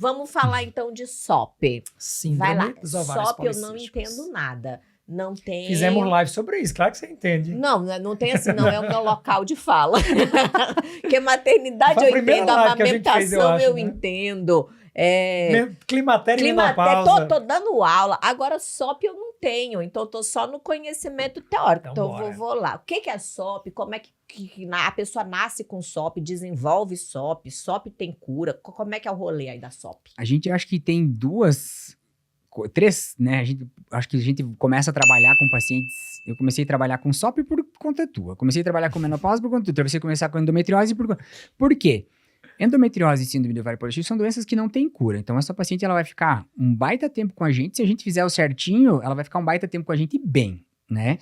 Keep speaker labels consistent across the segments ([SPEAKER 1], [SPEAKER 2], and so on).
[SPEAKER 1] Vamos falar então de SOP. Vai lá.
[SPEAKER 2] Síndrome dos ovários
[SPEAKER 1] SOP eu não
[SPEAKER 2] policísticos.
[SPEAKER 1] entendo nada. Não tem...
[SPEAKER 2] Fizemos live sobre isso, claro que você entende.
[SPEAKER 1] Não tem assim, não é o meu local de fala. Porque maternidade
[SPEAKER 2] Foi a
[SPEAKER 1] eu
[SPEAKER 2] primeira
[SPEAKER 1] entendo,
[SPEAKER 2] live que a gente fez, eu
[SPEAKER 1] amamentação eu
[SPEAKER 2] acho, né?
[SPEAKER 1] entendo.
[SPEAKER 2] Climatério e menopausa.
[SPEAKER 1] Tô dando aula. Agora, SOP eu não tenho, então tô só no conhecimento teórico. Então
[SPEAKER 2] bora.
[SPEAKER 1] vou lá. O que é SOP? Como é que a pessoa nasce com SOP, desenvolve SOP, SOP tem cura? Como é que é o rolê aí da SOP?
[SPEAKER 3] A gente acha que tem três, né? Acho que a gente começa a trabalhar com pacientes. Eu comecei a trabalhar com SOP por conta tua. Comecei a trabalhar com menopausa por conta tua. Você começar com endometriose por quê? Endometriose e síndrome do ovário policístico são doenças que não têm cura. Então, essa paciente ela vai ficar um baita tempo com a gente. Se a gente fizer o certinho, ela vai ficar um baita tempo com a gente bem, né?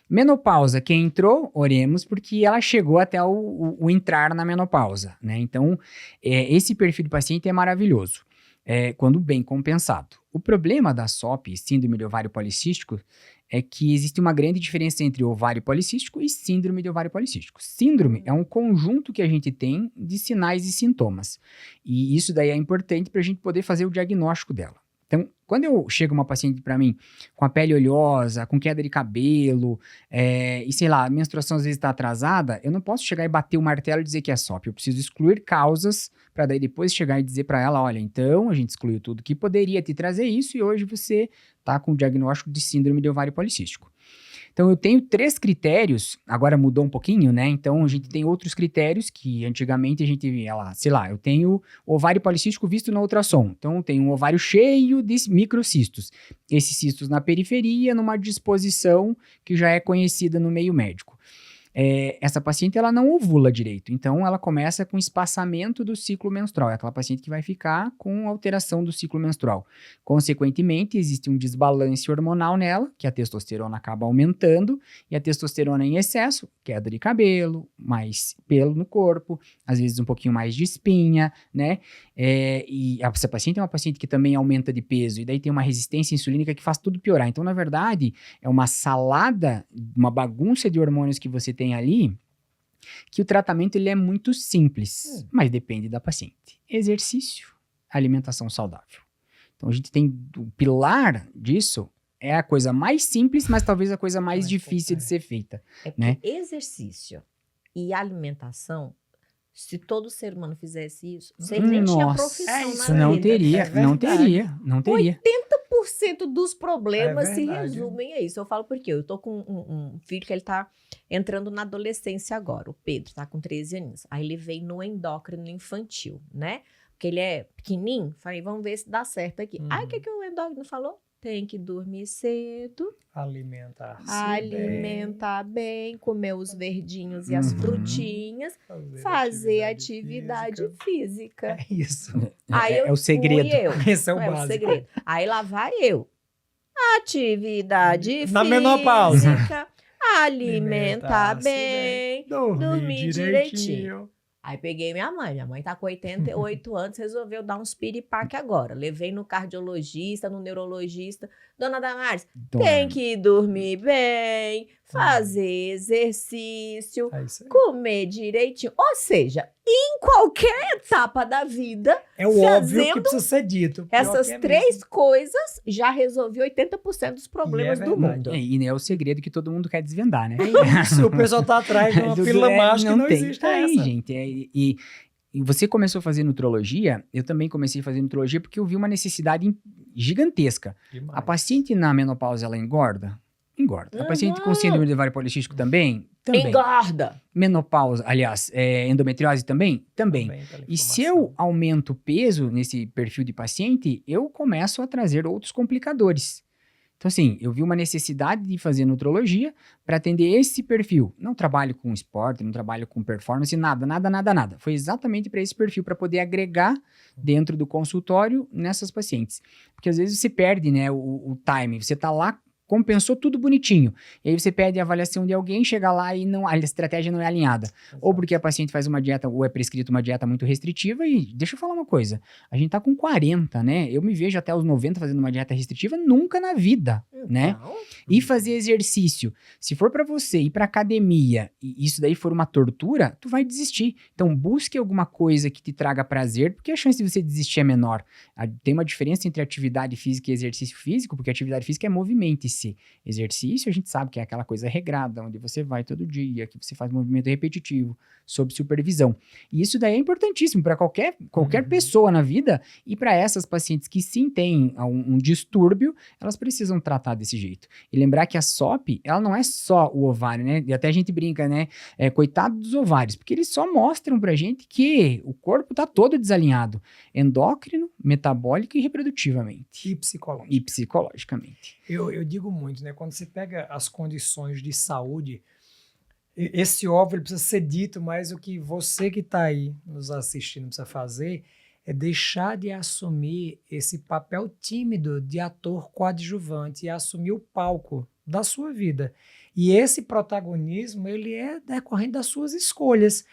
[SPEAKER 3] Menopausa, quem entrou, oremos, porque ela chegou até o entrar na menopausa, né? Então, esse perfil de paciente é maravilhoso, quando bem compensado. O problema da SOP, síndrome de ovário policístico, é que existe uma grande diferença entre ovário policístico e síndrome de ovário policístico. Síndrome é um conjunto que a gente tem de sinais e sintomas. E isso daí é importante para a gente poder fazer o diagnóstico dela. Então, quando chega uma paciente para mim com a pele oleosa, com queda de cabelo, e sei lá, a menstruação às vezes está atrasada, eu não posso chegar e bater o martelo e dizer que é SOP. Eu preciso excluir causas para daí depois chegar e dizer para ela, olha, então a gente excluiu tudo que poderia te trazer isso e hoje você está com o diagnóstico de síndrome de ovário policístico. Então, eu tenho 3 critérios, agora mudou um pouquinho, né? Então, a gente tem outros critérios que antigamente a gente via lá, sei lá, eu tenho o ovário policístico visto na ultrassom. Então, eu tenho um ovário cheio de microcistos. Esses cistos na periferia, numa disposição que já é conhecida no meio médico. Essa paciente, ela não ovula direito, então ela começa com espaçamento do ciclo menstrual, é aquela paciente que vai ficar com alteração do ciclo menstrual. Consequentemente, existe um desbalance hormonal nela, que a testosterona acaba aumentando, e a testosterona em excesso, queda de cabelo, mais pelo no corpo, às vezes um pouquinho mais de espinha, né? E essa paciente é uma paciente que também aumenta de peso, e daí tem uma resistência insulínica que faz tudo piorar. Então, na verdade, é uma salada, uma bagunça de hormônios que você tem ali, que o tratamento ele é muito simples, mas depende da paciente. Exercício, alimentação saudável. Então, a gente tem o pilar disso, é a coisa mais simples, mas talvez a coisa mais difícil de ser feita.
[SPEAKER 1] Porque exercício e alimentação, se todo ser humano fizesse isso, você nem tinha profissão
[SPEAKER 3] isso
[SPEAKER 1] na
[SPEAKER 3] não
[SPEAKER 1] vida.
[SPEAKER 3] teria, não teria.
[SPEAKER 1] 80% dos problemas se
[SPEAKER 2] verdade.
[SPEAKER 1] resumem a isso. Eu falo porque eu tô com um filho que ele tá entrando na adolescência agora. O Pedro tá com 13 anos. Aí ele veio no endócrino infantil, né? Porque ele é pequenininho. Falei, vamos ver se dá certo aqui. Aí o que o endócrino falou? Tem que dormir cedo, alimentar bem, comer os verdinhos e as frutinhas, fazer atividade física.
[SPEAKER 2] É isso.
[SPEAKER 1] Aí
[SPEAKER 3] É o segredo.
[SPEAKER 2] Esse é o
[SPEAKER 1] o
[SPEAKER 2] básico.
[SPEAKER 1] segredo. Aí lá vai eu. Atividade
[SPEAKER 2] Na
[SPEAKER 1] física.
[SPEAKER 2] menopausa.
[SPEAKER 1] Alimentar
[SPEAKER 2] Alimentar-se
[SPEAKER 1] bem. Dormir direitinho. Aí peguei minha mãe tá com 88 anos, resolveu dar uns piripaque agora. Levei no cardiologista, no neurologista. Dona Damares, tem que dormir bem, fazer exercício, comer direitinho. Ou seja, em qualquer etapa da vida,
[SPEAKER 2] é o óbvio que precisa ser dito.
[SPEAKER 1] Essas 3 coisas já resolvi 80% dos problemas do mundo.
[SPEAKER 3] E é o segredo que todo mundo quer desvendar, né?
[SPEAKER 2] É isso, o pessoal tá atrás de uma pílula mágica que não existe
[SPEAKER 3] aí,
[SPEAKER 2] essa.
[SPEAKER 3] gente. E você começou a fazer nutrologia, eu também comecei a fazer nutrologia porque eu vi uma necessidade gigantesca.
[SPEAKER 2] Demais.
[SPEAKER 3] A paciente na menopausa, ela engorda? Engorda. A paciente com síndrome de ovário policístico também? Também.
[SPEAKER 1] Engorda!
[SPEAKER 3] Menopausa, aliás, endometriose também? Também. E se eu aumento o peso nesse perfil de paciente, eu começo a trazer outros complicadores. Então, assim, eu vi uma necessidade de fazer nutrologia para atender esse perfil. Não trabalho com esporte, não trabalho com performance, nada. Foi exatamente para esse perfil, para poder agregar dentro do consultório nessas pacientes. Porque às vezes você perde, né, o time. Você tá lá compensou tudo bonitinho. E aí você pede a avaliação de alguém, chega lá e a estratégia não é alinhada. Exato. Ou porque a paciente faz uma dieta, ou é prescrito uma dieta muito restritiva, e deixa eu falar uma coisa, a gente tá com 40, né? Eu me vejo até os 90 fazendo uma dieta restritiva, nunca na vida, né? E fazer exercício. Se for pra você ir pra academia, e isso daí for uma tortura, tu vai desistir. Então busque alguma coisa que te traga prazer, porque a chance de você desistir é menor. Tem uma diferença entre atividade física e exercício físico, porque atividade física é movimente-se. Exercício, a gente sabe que é aquela coisa regrada, onde você vai todo dia, que você faz movimento repetitivo, sob supervisão. E isso daí é importantíssimo para qualquer pessoa na vida, e para essas pacientes que sim têm um distúrbio, elas precisam tratar desse jeito. E lembrar que a SOP, ela não é só o ovário, né? E até a gente brinca, né? Coitado dos ovários, porque eles só mostram pra gente que o corpo tá todo desalinhado. Endócrino, metabólico e reprodutivamente.
[SPEAKER 2] E
[SPEAKER 3] psicologicamente.
[SPEAKER 2] Eu digo muito, né? Quando você pega as condições de saúde, esse óbvio precisa ser dito, mas o que você que está aí nos assistindo precisa fazer é deixar de assumir esse papel tímido de ator coadjuvante e assumir o palco da sua vida. E esse protagonismo, ele é decorrente das suas escolhas.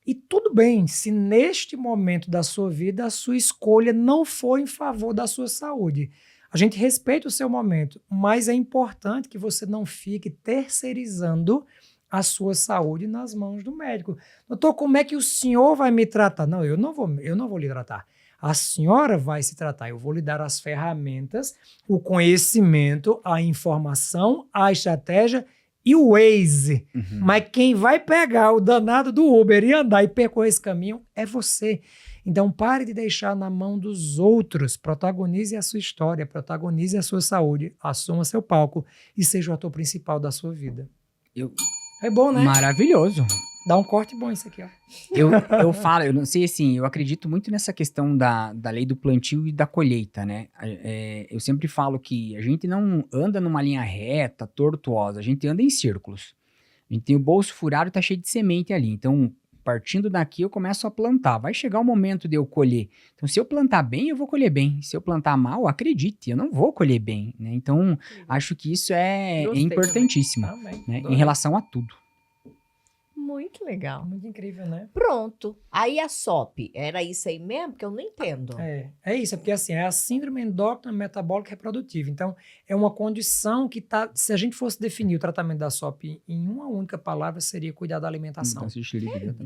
[SPEAKER 2] E tudo bem, se neste momento da sua vida a sua escolha não for em favor da sua saúde. A gente respeita o seu momento, mas é importante que você não fique terceirizando a sua saúde nas mãos do médico. Doutor, como é que o senhor vai me tratar? Não, eu não vou lhe tratar. A senhora vai se tratar. Eu vou lhe dar as ferramentas, o conhecimento, a informação, a estratégia e o Waze. Mas quem vai pegar o danado do Uber e andar e percorrer esse caminho é você. Então pare de deixar na mão dos outros. Protagonize a sua história, protagonize a sua saúde, assuma seu palco e seja o ator principal da sua vida. É bom, né?
[SPEAKER 3] Maravilhoso.
[SPEAKER 2] Dá um corte bom isso aqui, ó.
[SPEAKER 3] Eu falo, eu não sei assim, eu acredito muito nessa questão da lei do plantio e da colheita, né? Eu sempre falo que a gente não anda numa linha reta, tortuosa, a gente anda em círculos. A gente tem o bolso furado e tá cheio de semente ali. Então, partindo daqui, eu começo a plantar. Vai chegar o momento de eu colher. Então, se eu plantar bem, eu vou colher bem. Se eu plantar mal, acredite, eu não vou colher bem, né? Então, acho que isso é importantíssimo, né? Em relação a tudo.
[SPEAKER 1] Muito legal.
[SPEAKER 2] Muito incrível, né?
[SPEAKER 1] Pronto. Aí a SOP, era isso aí mesmo? Porque eu não entendo.
[SPEAKER 2] É isso, é porque assim, é a síndrome endócrina metabólica reprodutiva. Então, é uma condição que tá, se a gente fosse definir o tratamento da SOP em uma única palavra, seria cuidar da alimentação.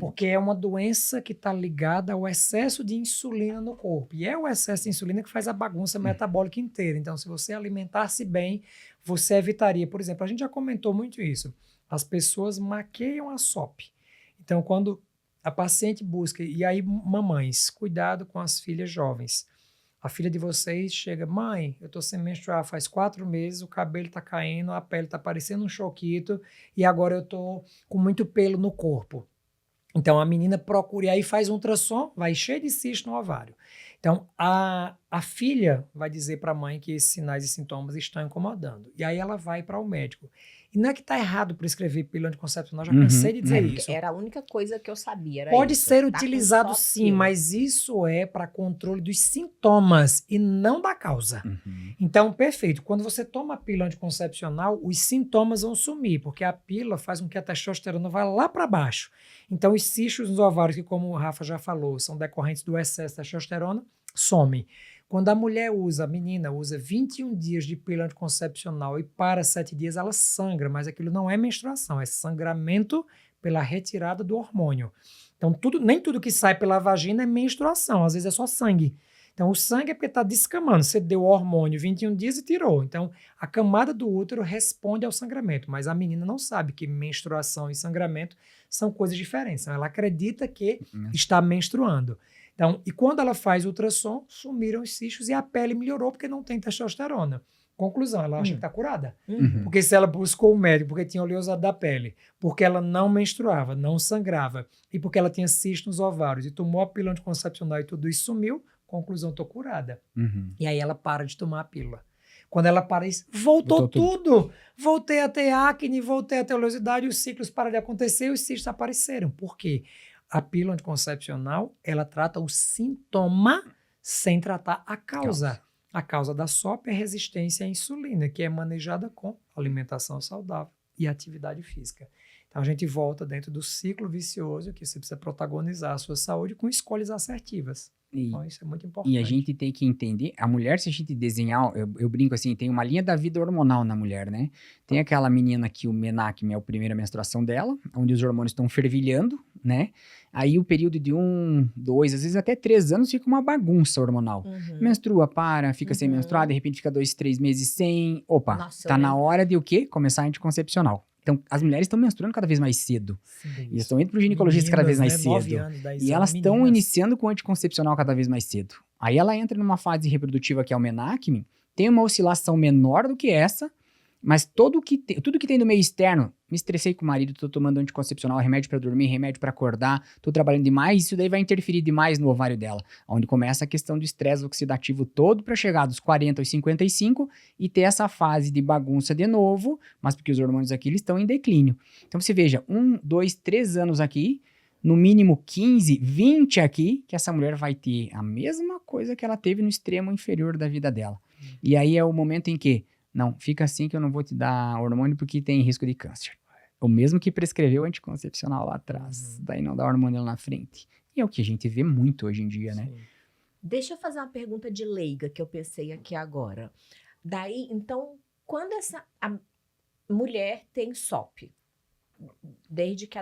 [SPEAKER 2] Porque é uma doença que está ligada ao excesso de insulina no corpo. E é o excesso de insulina que faz a bagunça metabólica inteira. Então, se você alimentasse bem, você evitaria, por exemplo, a gente já comentou muito isso, as pessoas maqueiam a SOP. Então, quando a paciente busca, e aí, mamães, cuidado com as filhas jovens. A filha de vocês chega, mãe, eu tô sem menstruar faz 4 meses, o cabelo tá caindo, a pele tá parecendo um choquito, e agora eu tô com muito pelo no corpo. Então, a menina procura, e aí faz um ultrassom, vai cheio de cisto no ovário. Então, a filha vai dizer para a mãe que esses sinais e sintomas estão incomodando. E aí ela vai para o médico. E não é que está errado prescrever pílula anticoncepcional, já cansei de dizer isso.
[SPEAKER 1] Era a única coisa que eu sabia.
[SPEAKER 2] Pode ser utilizado sim, mas isso é para controle dos sintomas e não da causa. Então, perfeito. Quando você toma a pílula anticoncepcional, os sintomas vão sumir, porque a pílula faz com que a testosterona vá lá para baixo. Então, os cistos nos ovários, que como o Rafa já falou, são decorrentes do excesso de testosterona, somem. Quando a mulher a menina usa 21 dias de pílula anticoncepcional e para 7 dias, ela sangra, mas aquilo não é menstruação, é sangramento pela retirada do hormônio. Então, nem tudo que sai pela vagina é menstruação, às vezes é só sangue. Então, o sangue é porque está descamando, você deu o hormônio 21 dias e tirou. Então, a camada do útero responde ao sangramento, mas a menina não sabe que menstruação e sangramento são coisas diferentes. Então, ela acredita que está menstruando. Então, e quando ela faz ultrassom, sumiram os cistos e a pele melhorou porque não tem testosterona. Conclusão, ela acha que está curada. Porque se ela buscou o médico porque tinha oleosidade da pele, porque ela não menstruava, não sangrava, e porque ela tinha cisto nos ovários e tomou a pílula anticoncepcional e tudo isso sumiu, conclusão, estou curada. E aí ela para de tomar a pílula. Quando ela para isso, voltou tudo. Voltei a ter acne, voltei a ter oleosidade, os ciclos pararam de acontecer e os cistos apareceram. Por quê? A pílula anticoncepcional, ela trata o sintoma sem tratar a causa. A causa da SOP é resistência à insulina, que é manejada com alimentação saudável e atividade física. Então, a gente volta dentro do ciclo vicioso que você precisa protagonizar a sua saúde com escolhas assertivas. Então, isso é muito importante.
[SPEAKER 3] E a gente tem que entender, a mulher, se a gente desenhar, eu brinco assim, tem uma linha da vida hormonal na mulher, né? Tem aquela menina que o menacme é a primeira menstruação dela, onde os hormônios estão fervilhando, né? Aí o período de 1, 2, às vezes até 3 anos fica uma bagunça hormonal. Menstrua, fica sem menstruar, de repente fica 2, 3 meses sem. Opa,
[SPEAKER 1] Nossa,
[SPEAKER 3] tá na hora de o quê? Começar a anticoncepcional. Então, as mulheres estão menstruando cada vez mais cedo.
[SPEAKER 2] Sim,
[SPEAKER 3] E estão indo pro ginecologista cada vez mais cedo.
[SPEAKER 2] 9 anos, 10
[SPEAKER 3] E elas
[SPEAKER 2] anos,
[SPEAKER 3] estão
[SPEAKER 2] meninas.
[SPEAKER 3] iniciando com anticoncepcional cada vez mais cedo. Aí ela entra numa fase reprodutiva que é o menacme, tem uma oscilação menor do que essa, mas tudo que tem no meio externo, me estressei com o marido, tô tomando anticoncepcional, remédio pra dormir, remédio pra acordar, tô trabalhando demais, isso daí vai interferir demais no ovário dela, onde começa a questão do estresse oxidativo todo pra chegar dos 40 aos 55 e ter essa fase de bagunça de novo, mas porque os hormônios aqui eles estão em declínio. Então você veja, 1, 2, 3 anos aqui, no mínimo 15, 20 aqui, que essa mulher vai ter a mesma coisa que ela teve no extremo inferior da vida dela. E aí é o momento em que, não, fica assim que eu não vou te dar hormônio porque tem risco de câncer. O mesmo que prescreveu anticoncepcional lá atrás, daí não dá hormônio lá na frente. E é o que a gente vê muito hoje em dia, né?
[SPEAKER 2] Sim.
[SPEAKER 1] Deixa eu fazer uma pergunta de leiga que eu pensei aqui agora. Daí, então, quando a mulher tem SOP, desde que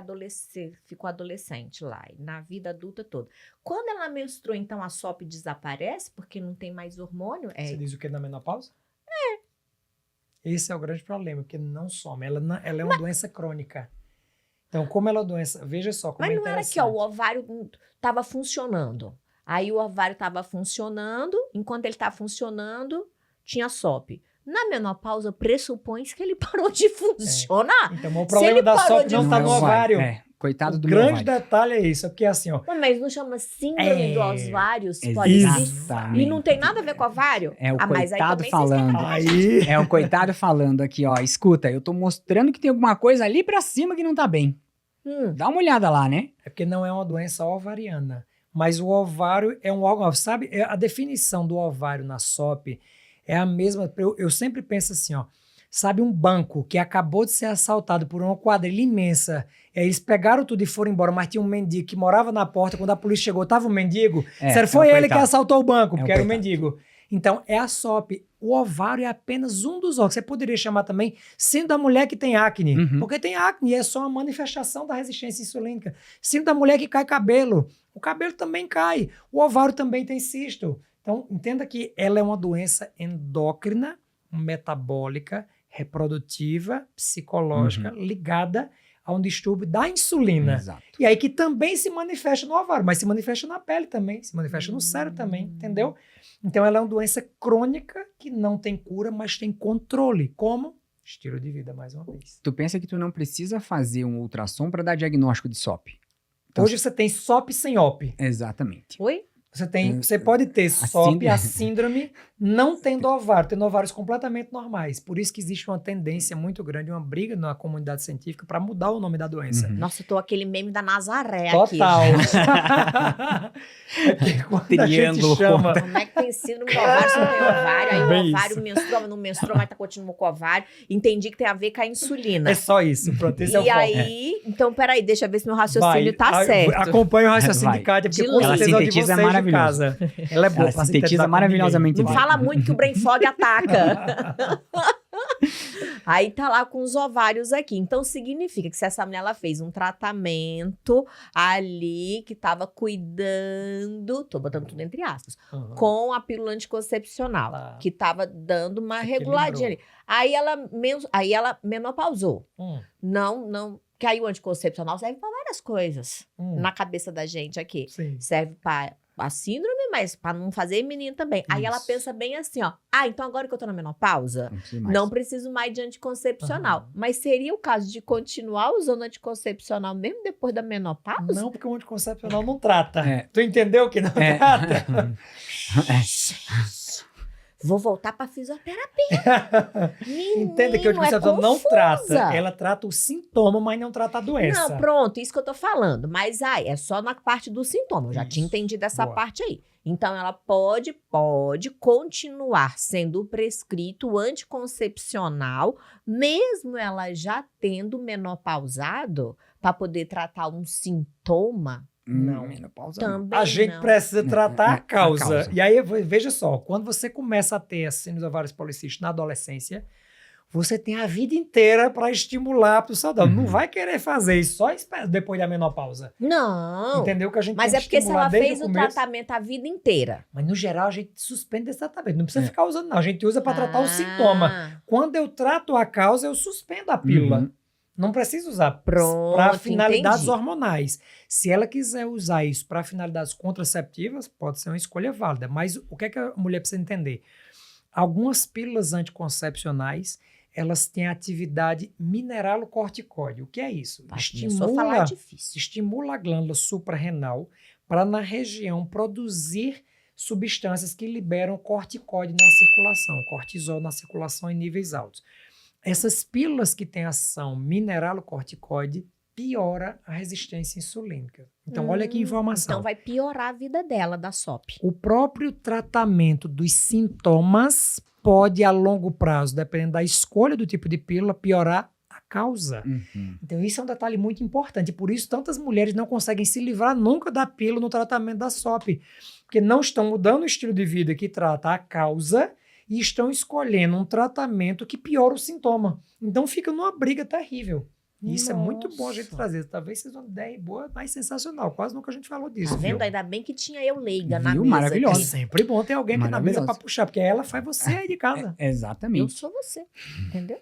[SPEAKER 1] ficou adolescente lá, e na vida adulta toda. Quando ela menstrua, então a SOP desaparece porque não tem mais hormônio?
[SPEAKER 2] Você diz o que na menopausa? Esse é o grande problema, porque não some. Ela é uma doença crônica. Então, como ela é uma doença... Veja só como
[SPEAKER 1] Mas
[SPEAKER 2] é
[SPEAKER 1] não era
[SPEAKER 2] interessante.
[SPEAKER 1] que ó, o ovário estava funcionando. Aí o ovário estava funcionando, enquanto ele estava funcionando, tinha SOP. Na menopausa, pressupõe-se que ele parou de funcionar.
[SPEAKER 2] Então, o
[SPEAKER 1] Se
[SPEAKER 2] problema
[SPEAKER 1] ele
[SPEAKER 2] da
[SPEAKER 1] parou
[SPEAKER 2] SOP
[SPEAKER 1] de
[SPEAKER 2] não está no ovário.
[SPEAKER 3] Coitado
[SPEAKER 2] O
[SPEAKER 3] do meu
[SPEAKER 2] grande
[SPEAKER 3] ovário.
[SPEAKER 2] detalhe é isso, é porque assim, ó...
[SPEAKER 1] Mas não chama síndrome dos ovários? Pode
[SPEAKER 3] Exatamente.
[SPEAKER 1] ser. E não tem nada a ver com ovário?
[SPEAKER 3] É o
[SPEAKER 1] mas aí
[SPEAKER 3] coitado
[SPEAKER 1] também
[SPEAKER 3] falando.
[SPEAKER 2] Aí...
[SPEAKER 3] É o coitado falando aqui, ó. Escuta, eu tô mostrando que tem alguma coisa ali pra cima que não tá bem. Dá uma olhada lá, né?
[SPEAKER 2] É porque não é uma doença ovariana. Mas o ovário é um órgão... Sabe, a definição do ovário na SOP é a mesma... Eu sempre penso assim, ó. Sabe um banco que acabou de ser assaltado por uma quadrilha imensa. Eles pegaram tudo e foram embora, mas tinha um mendigo que morava na porta. Quando a polícia chegou, tava um mendigo. Foi ele que assaltou o banco, porque era um mendigo. Então, é a SOP. O ovário é apenas um dos órgãos. Você poderia chamar também síndrome da mulher que tem acne. Porque tem acne, é só uma manifestação da resistência insulínica. Síndrome da mulher que cai cabelo. O cabelo também cai. O ovário também tem cisto. Então, entenda que ela é uma doença endócrina, metabólica, reprodutiva, psicológica, ligada a um distúrbio da insulina.
[SPEAKER 3] Exato.
[SPEAKER 2] E aí que também se manifesta no ovário, mas se manifesta na pele também, se manifesta no cérebro também, entendeu? Então ela é uma doença crônica que não tem cura, mas tem controle. Como? Estilo de vida, mais uma vez.
[SPEAKER 3] Tu pensa que tu não precisa fazer um ultrassom pra dar diagnóstico de SOP? Então,
[SPEAKER 2] Hoje você tem SOP sem OP.
[SPEAKER 3] Exatamente.
[SPEAKER 1] Oi?
[SPEAKER 2] Você pode ter SOP, a síndrome, não tendo ovário, tendo ovários completamente normais. Por isso que existe uma tendência muito grande, uma briga na comunidade científica para mudar o nome da doença.
[SPEAKER 1] Nossa, eu tô aquele meme da Nazaré
[SPEAKER 2] Total.
[SPEAKER 1] aqui.
[SPEAKER 2] É porque quando a gente
[SPEAKER 3] Triângulo
[SPEAKER 2] chama...
[SPEAKER 1] Como é que tem síndrome do ovário se não tem ovário? Aí
[SPEAKER 2] Bem
[SPEAKER 1] o ovário
[SPEAKER 2] isso.
[SPEAKER 1] menstrua, mas não menstrua, mas tá continuando com o ovário. Entendi que tem a ver com a insulina.
[SPEAKER 2] É só isso, pronto, esse é o
[SPEAKER 1] E
[SPEAKER 2] foco.
[SPEAKER 1] aí, então peraí, deixa eu ver se meu raciocínio tá certo.
[SPEAKER 2] Acompanha o raciocínio
[SPEAKER 3] Vai.
[SPEAKER 2] de Kátia, porque
[SPEAKER 1] De
[SPEAKER 2] com
[SPEAKER 1] lei.
[SPEAKER 2] certeza
[SPEAKER 3] Ela
[SPEAKER 2] é o de
[SPEAKER 3] sintetiza
[SPEAKER 2] vocês de
[SPEAKER 3] maravilhoso.
[SPEAKER 2] casa. Ela é boa
[SPEAKER 3] Ela
[SPEAKER 2] pra
[SPEAKER 3] sintetiza
[SPEAKER 2] sintetizar com
[SPEAKER 3] maravilhosamente
[SPEAKER 1] Não
[SPEAKER 3] bem.
[SPEAKER 1] fala muito que o brain fog ataca. Aí tá lá com os ovários aqui. Então significa que se essa mulher ela fez um tratamento ali que tava cuidando, tô botando tudo entre aspas,
[SPEAKER 2] Uhum.
[SPEAKER 1] com a pílula anticoncepcional,
[SPEAKER 2] Claro.
[SPEAKER 1] que tava dando uma
[SPEAKER 2] Equilibrou.
[SPEAKER 1] reguladinha ali. Aí ela menopausou. Não, que aí o anticoncepcional serve para várias coisas na cabeça da gente aqui.
[SPEAKER 2] Sim.
[SPEAKER 1] Serve para a síndrome, mas para não fazer menino também. Aí ela
[SPEAKER 2] Isso.
[SPEAKER 1] pensa bem assim, ó. Então agora que eu tô na menopausa,
[SPEAKER 3] Não precisa mais.
[SPEAKER 1] não preciso mais de anticoncepcional.
[SPEAKER 2] Aham.
[SPEAKER 1] Mas seria o caso de continuar usando anticoncepcional mesmo depois da menopausa?
[SPEAKER 2] Não, porque o anticoncepcional não trata.
[SPEAKER 3] É.
[SPEAKER 2] Tu entendeu que não
[SPEAKER 3] É.
[SPEAKER 2] trata?
[SPEAKER 1] Vou voltar pra fisioterapia.
[SPEAKER 2] Entenda que a anticoncepção não trata. Ela trata o sintoma, mas não trata a doença.
[SPEAKER 1] Não, pronto, isso que eu tô falando. Mas é só na parte do sintoma. Eu já tinha entendido essa parte aí. Então, ela pode continuar sendo prescrito anticoncepcional, mesmo ela já tendo menopausado, para poder tratar um sintoma.
[SPEAKER 2] Não,
[SPEAKER 1] também
[SPEAKER 2] a gente
[SPEAKER 1] não.
[SPEAKER 2] precisa tratar a causa.
[SPEAKER 3] A causa.
[SPEAKER 2] E aí, veja só, quando você começa a ter a síndrome dos ovários policísticos na adolescência, você tem a vida inteira para estimular para o saudável. Não vai querer fazer isso só depois da menopausa.
[SPEAKER 1] Não.
[SPEAKER 2] Entendeu? Que a gente
[SPEAKER 1] Mas
[SPEAKER 2] tem
[SPEAKER 1] é
[SPEAKER 2] que
[SPEAKER 1] porque se
[SPEAKER 2] estimular
[SPEAKER 1] ela
[SPEAKER 2] desde
[SPEAKER 1] fez o
[SPEAKER 2] começo.
[SPEAKER 1] tratamento a vida inteira.
[SPEAKER 2] Mas, no geral, a gente suspende esse tratamento. Não precisa ficar usando, não. A gente usa para tratar o sintoma. Quando eu trato a causa, eu suspendo a pílula. Não precisa usar para finalidades hormonais. Se ela quiser usar isso para finalidades contraceptivas, pode ser uma escolha válida. Mas o que é que a mulher precisa entender? Algumas pílulas anticoncepcionais, elas têm atividade mineralocorticoide. O que é isso? Estimula a glândula suprarrenal para, na região, produzir substâncias que liberam corticoide na circulação, cortisol na circulação em níveis altos. Essas pílulas que têm ação mineralocorticoide piora a resistência insulínica. Então, olha que informação.
[SPEAKER 1] Então, vai piorar a vida dela, da SOP.
[SPEAKER 2] O próprio tratamento dos sintomas pode, a longo prazo, dependendo da escolha do tipo de pílula, piorar a causa. Então, isso é um detalhe muito importante. Por isso, tantas mulheres não conseguem se livrar nunca da pílula no tratamento da SOP. Porque não estão mudando o estilo de vida que trata a causa e estão escolhendo um tratamento que piora o sintoma. Então, fica numa briga terrível. E isso é muito bom a gente trazer. Talvez vocês vão dar boa, mas sensacional. Quase nunca a gente falou disso.
[SPEAKER 1] Tá vendo?
[SPEAKER 2] Viu?
[SPEAKER 1] Ainda bem que tinha eu leiga na mesa.
[SPEAKER 3] Maravilhoso.
[SPEAKER 1] Aqui.
[SPEAKER 2] É sempre bom ter alguém aqui na mesa para puxar, porque ela faz você aí de casa.
[SPEAKER 3] Exatamente.
[SPEAKER 1] Eu sou você. Entendeu?